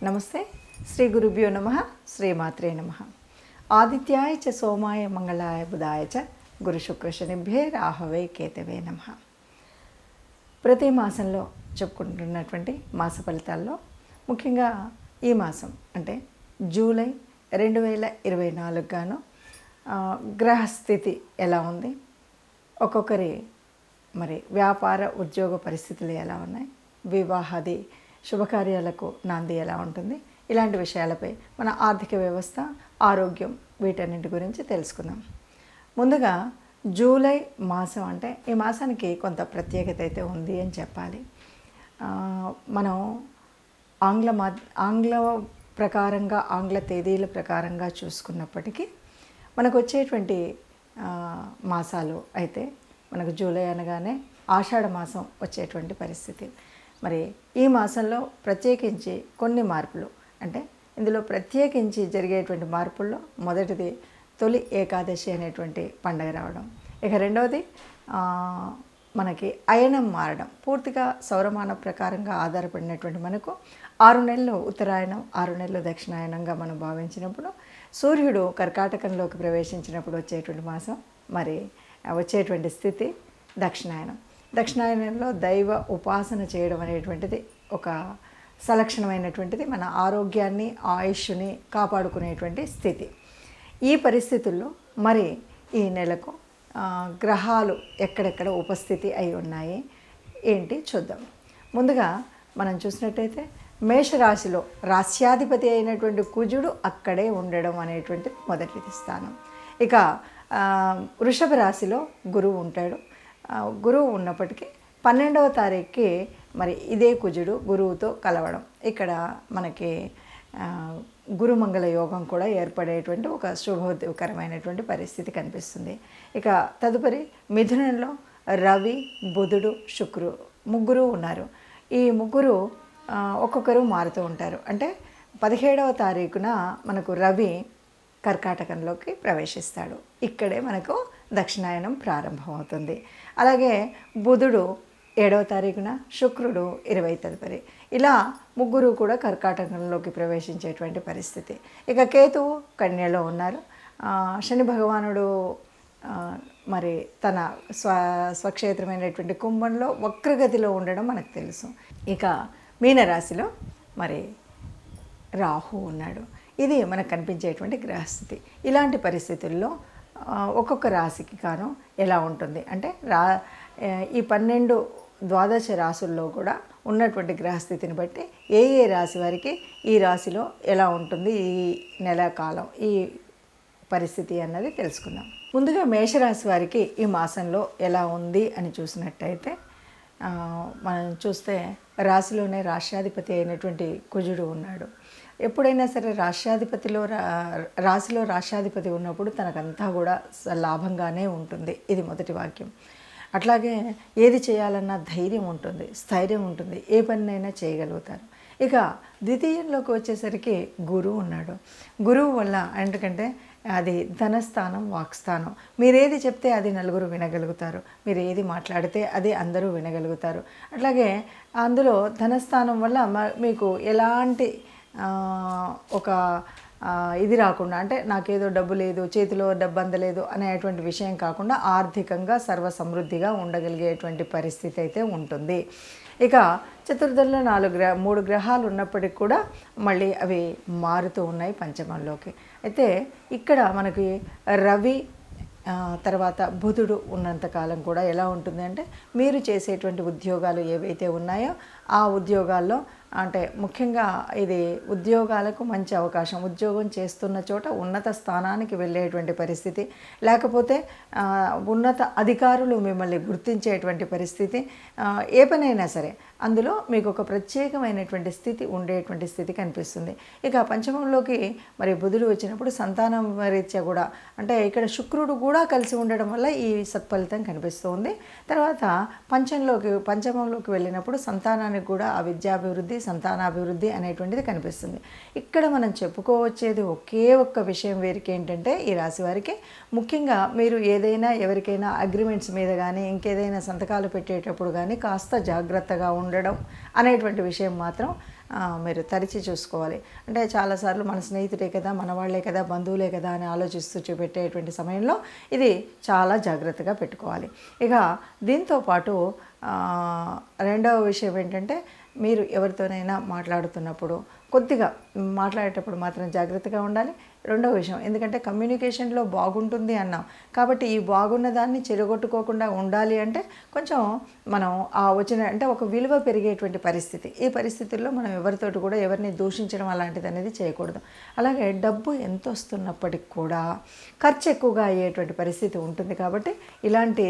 నమస్తే. శ్రీ గురుభ్యో నమః. శ్రీమాత్రే నమః. ఆదిత్యాయ చ సోమాయ మంగళాయ బుధాయ చ గురు శుక్ర శనిభ్యే రాహవే కేతవే నమః. ప్రతి మాసంలో చెప్పుకుంటున్నటువంటి మాస ఫలితాల్లో ముఖ్యంగా ఈ మాసం అంటే జూలై 2024 గాను గ్రహస్థితి ఎలా ఉంది, ఒక్కొక్కరి మరి వ్యాపార ఉద్యోగ పరిస్థితులు ఎలా ఉన్నాయి, వివాహాది శుభకార్యాలకు నాంది ఎలా ఉంటుంది, ఇలాంటి విషయాలపై మన ఆర్థిక వ్యవస్థ, ఆరోగ్యం వీటన్నింటి గురించి తెలుసుకుందాం. ముందుగా జూలై మాసం అంటే ఈ మాసానికి కొంత ప్రత్యేకత అయితే ఉంది అని చెప్పాలి. మనం ఆంగ్ల ప్రకారంగా ఆంగ్ల తేదీల ప్రకారంగా చూసుకున్నప్పటికీ మనకు వచ్చేటువంటి మాసాలు అయితే మనకు జూలై అనగానే ఆషాఢ మాసం వచ్చేటువంటి పరిస్థితి. మరి ఈ మాసంలో ప్రత్యేకించి కొన్ని మార్పులు, అంటే ఇందులో ప్రత్యేకించి జరిగేటువంటి మార్పుల్లో మొదటిది తొలి ఏకాదశి అనేటువంటి పండగ రావడం. ఇక రెండవది మనకి అయనం మారడం. పూర్తిగా సౌరమాన ప్రకారంగా ఆధారపడినటువంటి మనకు 6 నెలలు ఉత్తరాయణం, 6 నెలలు దక్షిణాయనంగా మనం భావించినప్పుడు సూర్యుడు కర్కాటకంలోకి ప్రవేశించినప్పుడు వచ్చేటువంటి మాసం, మరి వచ్చేటువంటి స్థితి దక్షిణాయనం. దక్షిణాయనంలో దైవ ఉపాసన చేయడం అనేటువంటిది ఒక సలక్షణమైనటువంటిది, మన ఆరోగ్యాన్ని ఆయుష్ని కాపాడుకునేటువంటి స్థితి. ఈ పరిస్థితుల్లో మరి ఈ నెలకు గ్రహాలు ఎక్కడెక్కడ ఉపస్థితి అయి ఉన్నాయి ఏంటి చూద్దాం. ముందుగా మనం చూసినట్టయితే మేషరాశిలో రాశ్యాధిపతి అయినటువంటి కుజుడు అక్కడే ఉండడం అనేటువంటిది మొదటి స్థానం. ఇక వృషభ రాశిలో గురువు ఉంటాడు. గురువు ఉన్నప్పటికీ 12వ తారీఖుకి మరి ఇదే కుజుడు గురువుతో కలవడం, ఇక్కడ మనకి గురుమంగళ యోగం కూడా ఏర్పడేటువంటి ఒక శుభకరమైనటువంటి పరిస్థితి కనిపిస్తుంది. ఇక తదుపరి మిథునంలో రవి, బుధుడు, శుక్రుడు ముగ్గురు ఉన్నారు. ఈ ముగ్గురు ఒక్కొక్కరు మారుతూ ఉంటారు. అంటే 17వ తారీఖున మనకు రవి కర్కాటకంలోకి ప్రవేశిస్తాడు. ఇక్కడే మనకు దక్షిణాయనం ప్రారంభమవుతుంది. అలాగే బుధుడు 7వ తారీఖున, శుక్రుడు 20 తదుపరి, ఇలా ముగ్గురు కూడా కర్కాటకంలోకి ప్రవేశించేటువంటి పరిస్థితి. ఇక కేతువు కన్యలో ఉన్నారు. శని భగవానుడు మరి తన స్వక్షేత్రమైనటువంటి కుంభంలో వక్రగతిలో ఉండడం మనకు తెలుసు. ఇక మీనరాశిలో మరి రాహు ఉన్నాడు. ఇది మనకు కనిపించేటువంటి గ్రహస్థితి. ఇలాంటి పరిస్థితుల్లో ఒక్కొక్క రాశికి కాను ఎలా ఉంటుంది అంటే ఈ 12 ద్వాదశ రాశుల్లో కూడా ఉన్నటువంటి గ్రహస్థితిని బట్టి ఏ రాశి వారికి ఈ రాశిలో ఎలా ఉంటుంది, ఈ నెల కాలం ఈ పరిస్థితి అన్నది తెలుసుకుందాం. ముందుగా మేషరాశి వారికి ఈ మాసంలో ఎలా ఉంది అని చూసినట్టయితే మనం చూస్తే రాశిలోనే రాష్ట్రాధిపతి అయినటువంటి కుజుడు ఉన్నాడు. ఎప్పుడైనా సరే రాశిలో రాష్ట్రాధిపతి ఉన్నప్పుడు తనకంతా కూడా లాభంగానే ఉంటుంది. ఇది మొదటి వాక్యం. అట్లాగే ఏది చేయాలన్నా ధైర్యం ఉంటుంది, స్థైర్యం ఉంటుంది, ఏ పనినైనా చేయగలుగుతారు. ఇక ద్వితీయంలోకి వచ్చేసరికి గురువు ఉన్నాడు. గురువు వల్ల ఎందుకంటే అది ధనస్థానం, వాక్స్థానం. మీరేది చెప్తే అది నలుగురు వినగలుగుతారు, మీరు ఏది మాట్లాడితే అది అందరూ వినగలుగుతారు. అట్లాగే అందులో ధనస్థానం వల్ల మీకు ఎలాంటి ఒక ఇది రాకుండా, అంటే నాకేదో డబ్బు లేదు, చేతిలో డబ్బు అందలేదు అనేటువంటి విషయం కాకుండా ఆర్థికంగా సర్వసమృద్ధిగా ఉండగలిగేటువంటి పరిస్థితి అయితే ఉంటుంది. ఇక చతుర్థంలో 3 గ్రహాలు ఉన్నప్పటికీ కూడా మళ్ళీ అవి మారుతూ ఉన్నాయి పంచమంలోకి. అయితే ఇక్కడ మనకి రవి తర్వాత బుధుడు ఉన్నంతకాలం కూడా ఎలా ఉంటుంది అంటే మీరు చేసేటువంటి ఉద్యోగాలు ఏవైతే ఉన్నాయో ఆ ఉద్యోగాల్లో, అంటే ముఖ్యంగా ఇది ఉద్యోగాలకు మంచి అవకాశం, ఉద్యోగం చేస్తున్న చోట ఉన్నత స్థానానికి వెళ్ళేటువంటి పరిస్థితి, లేకపోతే ఉన్నత అధికారులు మిమ్మల్ని గుర్తించేటువంటి పరిస్థితి, ఏ పనైనా సరే అందులో మీకు ఒక ప్రత్యేకమైనటువంటి స్థితి ఉండేటువంటి స్థితి కనిపిస్తుంది. ఇక పంచమంలోకి మరి బుధుడు వచ్చినప్పుడు సంతానం రీత్యా కూడా, అంటే ఇక్కడ శుక్రుడు కూడా కలిసి ఉండడం వల్ల ఈ సత్ఫలితం కనిపిస్తుంది. తర్వాత పంచమంలోకి వెళ్ళినప్పుడు సంతానానికి కూడా ఆ విద్యాభివృద్ధి, సంతానాభివృద్ధి అనేటువంటిది కనిపిస్తుంది. ఇక్కడ మనం చెప్పుకోవచ్చేది ఒకే ఒక్క విషయం వీరికి ఏంటంటే, ఈ రాశి వారికి ముఖ్యంగా మీరు ఏదైనా ఎవరికైనా అగ్రిమెంట్స్ మీద కానీ ఇంకేదైనా సంతకాలు పెట్టేటప్పుడు కానీ కాస్త జాగ్రత్తగా ఉండడం అనేటువంటి విషయం మాత్రం మీరు తరిచి చూసుకోవాలి. అంటే చాలాసార్లు మన స్నేహితుడే కదా, మన వాళ్ళే కదా, బంధువులే కదా అని ఆలోచిస్తూ చూపెట్టేటువంటి సమయంలో ఇది చాలా జాగ్రత్తగా పెట్టుకోవాలి. ఇక దీంతో పాటు రెండవ విషయం ఏంటంటే, మీరు ఎవరితోనైనా మాట్లాడుతున్నప్పుడు కొద్దిగా మాట్లాడేటప్పుడు మాత్రం జాగ్రత్తగా ఉండాలి. రెండవ విషయం, ఎందుకంటే కమ్యూనికేషన్లో బాగుంటుంది అన్నాం కాబట్టి ఈ బాగున్న దాన్ని చెడగొట్టుకోకుండా ఉండాలి అంటే కొంచెం మనం అంటే ఒక విలువ పెరిగేటువంటి పరిస్థితి. ఈ పరిస్థితుల్లో మనం ఎవరితోటి కూడా ఎవరిని దూషించడం అలాంటిది అనేది చేయకూడదు. అలాగే డబ్బు ఎంత వస్తున్నప్పటికి కూడా ఖర్చు ఎక్కువగా అయ్యేటువంటి పరిస్థితి ఉంటుంది కాబట్టి ఇలాంటి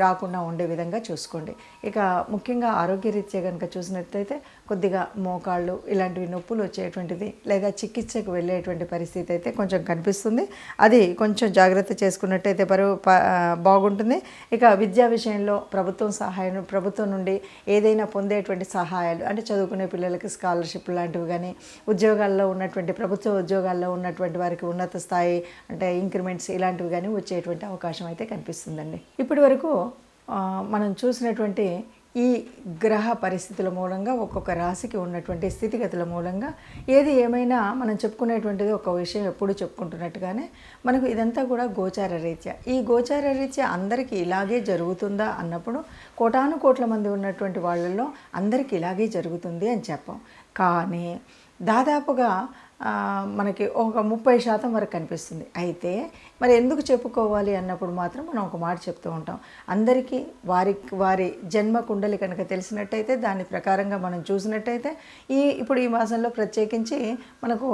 రాకుండా ఉండే విధంగా చూసుకోండి. ఇక ముఖ్యంగా ఆరోగ్యరీత్యా కనుక చూసినట్లయితే కొద్దిగా మోకాళ్ళు ఇలాంటివి నొప్పులు వచ్చేటువంటిది లేదా చికిత్సకు వెళ్ళేటువంటి పరిస్థితి అయితే కొంచెం కనిపిస్తుంది. అది కొంచెం జాగ్రత్త చేసుకున్నట్టయితే బాగుంటుంది. ఇక విద్యా విషయంలో ప్రభుత్వం నుండి ఏదైనా పొందేటువంటి సహాయాలు అంటే చదువుకునే పిల్లలకి స్కాలర్షిప్ లాంటివి కానీ, ఉద్యోగాల్లో ఉన్నటువంటి ప్రభుత్వ ఉద్యోగాల్లో ఉన్నటువంటి వారికి ఉన్నత స్థాయి అంటే ఇంక్రిమెంట్స్ ఇలాంటివి కానీ వచ్చేటువంటి అవకాశం అయితే కనిపిస్తుందండి. ఇప్పటి వరకు మనం చూసినటువంటి ఈ గ్రహ పరిస్థితుల మూలంగా ఒక్కొక్క రాశికి ఉన్నటువంటి స్థితిగతుల మూలంగా ఏది ఏమైనా మనం చెప్పుకునేటువంటిది ఒక విషయం ఎప్పుడు చెప్పుకుంటున్నట్టుగానే మనకు ఇదంతా కూడా గోచార రీత్యా. ఈ గోచార రీత్యా అందరికీ ఇలాగే జరుగుతుందా అన్నప్పుడు కోటాను కోట్ల మంది ఉన్నటువంటి వాళ్ళల్లో అందరికీ ఇలాగే జరుగుతుంది అని చెప్పాం. కానీ దాదాపుగా మనకి ఒక 30% వరకు కనిపిస్తుంది. అయితే మరి ఎందుకు చెప్పుకోవాలి అన్నప్పుడు మాత్రం మనం ఒక మాట చెప్తూ ఉంటాం. అందరికీ వారి జన్మ కుండలి కనుక తెలిసినట్టయితే దాని ప్రకారంగా మనం చూసినట్టయితే ఇప్పుడు ఈ మాసంలో ప్రత్యేకించి మనకు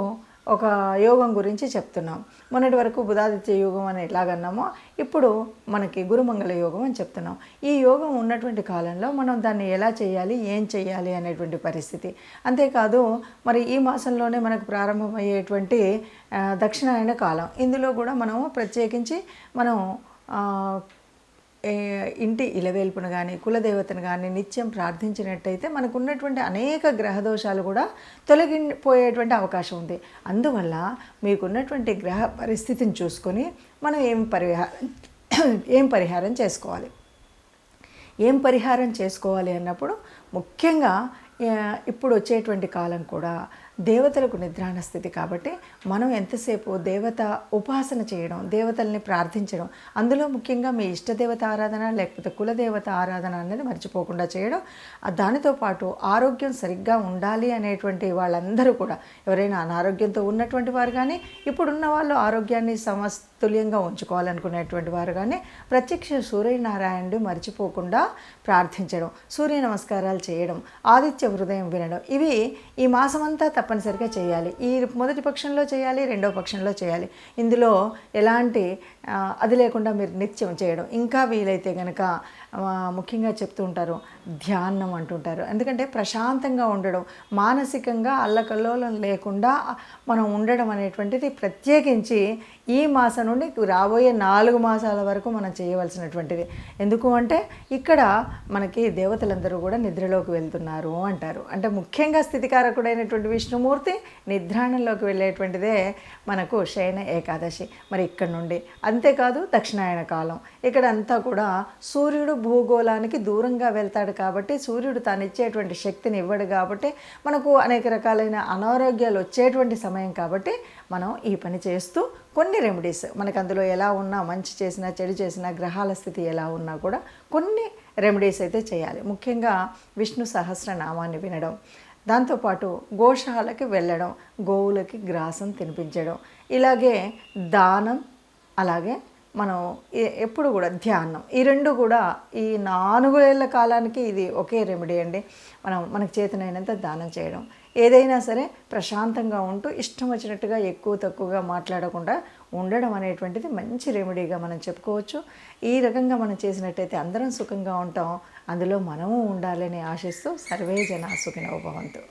ఒక యోగం గురించి చెప్తున్నాం. మొన్నటి వరకు బుధాదిత్య యోగం అని ఎలాగన్నామో ఇప్పుడు మనకి గురుమంగళ యోగం అని చెప్తున్నాం. ఈ యోగం ఉన్నటువంటి కాలంలో మనం దాన్ని ఎలా చేయాలి, ఏం చేయాలి అనేటువంటి పరిస్థితి. అంతేకాదు మరి ఈ మాసంలోనే మనకు ప్రారంభమయ్యేటువంటి దక్షిణాయన కాలం, ఇందులో కూడా మనము ప్రత్యేకించి మనం ఇంటి ఇలవేల్పును కానీ కులదేవతను కానీ నిత్యం ప్రార్థించినట్టయితే మనకు ఉన్నటువంటి అనేక గ్రహదోషాలు కూడా తొలగిపోయేటువంటి అవకాశం ఉంది. అందువల్ల మీకున్నటువంటి గ్రహ పరిస్థితిని చూసుకొని మనం ఏం పరిహారం చేసుకోవాలి. ఏం పరిహారం చేసుకోవాలి అన్నప్పుడు ముఖ్యంగా ఇప్పుడు వచ్చేటువంటి కాలం కూడా దేవతలకు నిద్రాణ స్థితి కాబట్టి మనం ఎంతసేపు దేవత ఉపాసన చేయడం, దేవతల్ని ప్రార్థించడం, అందులో ముఖ్యంగా మీ ఇష్టదేవత ఆరాధన లేకపోతే కులదేవత ఆరాధన అనేది మర్చిపోకుండా చేయడం. దానితో పాటు ఆరోగ్యం సరిగ్గా ఉండాలి అనేటువంటి వాళ్ళందరూ కూడా ఎవరైనా అనారోగ్యంతో ఉన్నటువంటి వారు కానీ ఇప్పుడున్న వాళ్ళు ఆరోగ్యాన్ని సమతుల్యంగా ఉంచుకోవాలనుకునేటువంటి వారు కానీ ప్రత్యక్ష సూర్యనారాయణుడు మర్చిపోకుండా ప్రార్థించడం, సూర్య నమస్కారాలు చేయడం, ఆదిత్య హృదయం వినడం, ఇవి ఈ మాసమంతా తప్పనిసరిగా చేయాలి. ఈ మొదటి పక్షంలో చేయాలి, రెండవ పక్షంలో చేయాలి. ఇందులో ఎలాంటి అది లేకుండా మీరు నిత్యం చేయడం. ఇంకా వీలైతే కనుక ముఖ్యంగా చెప్తూ ఉంటారు ధ్యానం అంటుంటారు. ఎందుకంటే ప్రశాంతంగా ఉండడం, మానసికంగా అల్లకల్లోలం లేకుండా మనం ఉండడం అనేటువంటిది ప్రత్యేకించి ఈ మాసం నుండి రాబోయే 4 మాసాల వరకు మనం చేయవలసినటువంటిది. ఎందుకు అంటే ఇక్కడ మనకి దేవతలందరూ కూడా నిద్రలోకి వెళ్తున్నారు అంటారు. అంటే ముఖ్యంగా స్థితికారకుడైనటువంటి విష్ణుమూర్తి నిద్రాణంలోకి వెళ్ళేటువంటిదే మనకు శయన ఏకాదశి. మరి ఇక్కడ నుండి అంతేకాదు దక్షిణాయన కాలం, ఇక్కడ అంతా కూడా సూర్యుడు భూగోళానికి దూరంగా వెళ్తాడు కాబట్టి సూర్యుడు తాను ఇచ్చేటువంటి శక్తిని ఇవ్వడు కాబట్టి మనకు అనేక రకాలైన అనారోగ్యాలు వచ్చేటువంటి సమయం కాబట్టి మనం ఈ పని చేస్తూ కొన్ని రెమెడీస్ మనకు అందులో ఎలా ఉన్నా మంచి చేసినా చెడు చేసినా గ్రహాల స్థితి ఎలా ఉన్నా కూడా కొన్ని రెమెడీస్ అయితే చేయాలి. ముఖ్యంగా విష్ణు సహస్రనామాన్ని వినడం, దాంతోపాటు గోశాలకి వెళ్ళడం, గోవులకి గ్రాసం తినిపించడం, ఇలాగే దానం, అలాగే మనం ఎప్పుడు కూడా ధ్యానం, ఈ రెండు కూడా ఈ 4 ఏళ్ల కాలానికి ఇది ఒకే రెమెడీ అండి. మనకు చేతనైనంత దానం చేయడం, ఏదైనా సరే ప్రశాంతంగా ఉంటూ ఇష్టం వచ్చినట్టుగా ఎక్కువ తక్కువగా మాట్లాడకుండా ఉండడం అనేటువంటిది మంచి రెమెడీగా మనం చెప్పుకోవచ్చు. ఈ రకంగా మనం చేసినట్టయితే అందరం సుఖంగా ఉంటాం, అందులో మనము ఉండాలని ఆశిస్తూ సర్వే జనా సుఖినో భవంతు.